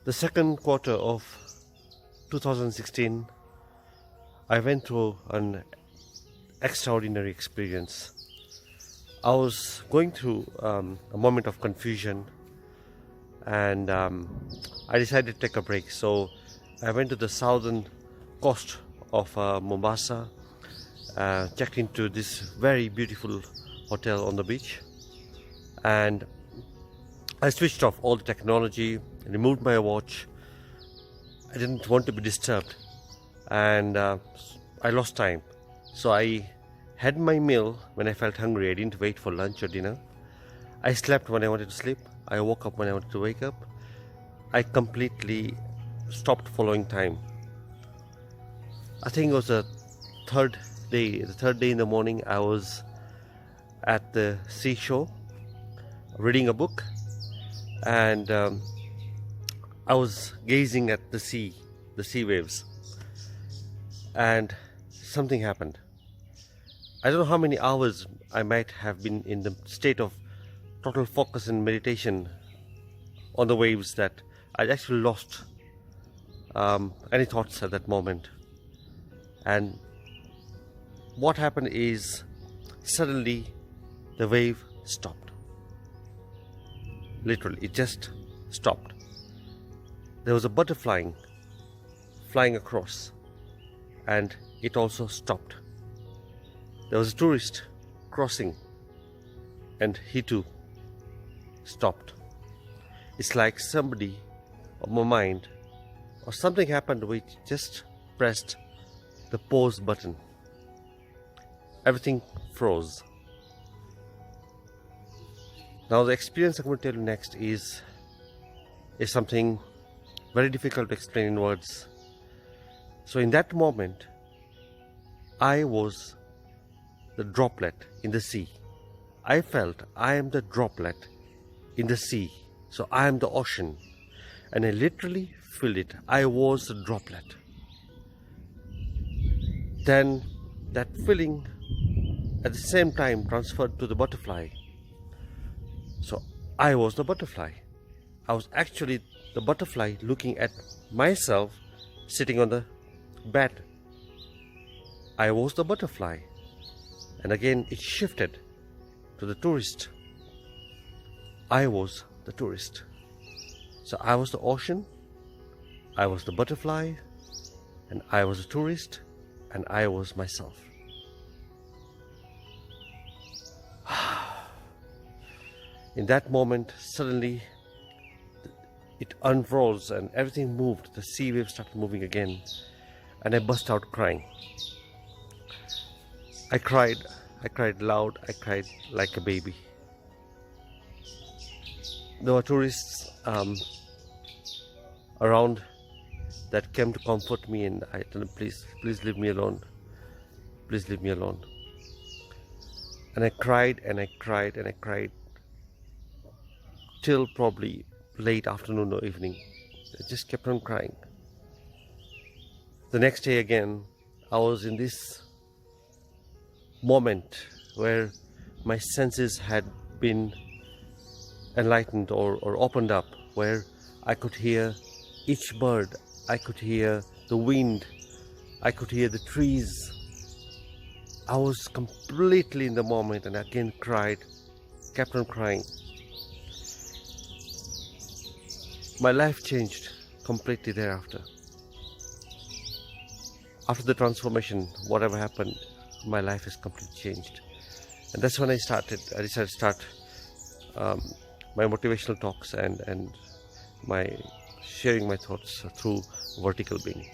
The second quarter of 2016, I went through an extraordinary experience. I was going through a moment of confusion, and I decided to take a break. So I went to the southern coast of Mombasa, checked into this very beautiful hotel on the beach, and I switched off all the technology, removed my watch. I didn't want to be disturbed, and I lost time. So I had my meal when I felt hungry. I didn't wait for lunch or dinner. I slept when I wanted to sleep. I woke up when I wanted to wake up. I completely stopped following time. I think it was the third day in the morning. I was at the seashore reading a book, and I was gazing at the sea waves, and something happened. I don't know how many hours I might have been in the state of total focus and meditation on the waves that I actually lost any thoughts at that moment. And what happened is, suddenly the wave stopped. Literally, it just stopped. There was a butterfly flying across, and it also stopped. There was a tourist crossing, and he too stopped. It's like somebody of my mind or something happened which just pressed the pause button. Everything froze. Now the experience I'm going to tell you next is something very difficult to explain in words. So in that moment, I was the droplet in the sea. I felt I am the droplet in the sea. So I am the ocean. And I literally felt it. I was the droplet. Then that feeling at the same time transferred to the butterfly. So I was the butterfly. I was actually the butterfly looking at myself sitting on the bed. I was the butterfly. And again it shifted to the tourist. I was the tourist. So I was the ocean, I was the butterfly, and I was a tourist, and I was myself. In that moment, suddenly it unfroze and everything moved. The sea waves started moving again, and I burst out crying. I cried loud, I cried like a baby. There were tourists around that came to comfort me, and I told them, please leave me alone. Please leave me alone. And I cried and I cried and I cried till probably late afternoon or evening. I just kept on crying. The next day again, I was in this moment where my senses had been enlightened or opened up, where I could hear each bird, I could hear the wind, I could hear the trees. I was completely in the moment, and again cried, kept on crying. My life changed completely thereafter. After the transformation, whatever happened, my life is completely changed. And that's when I decided to start my motivational talks and my sharing my thoughts through Vertical Being.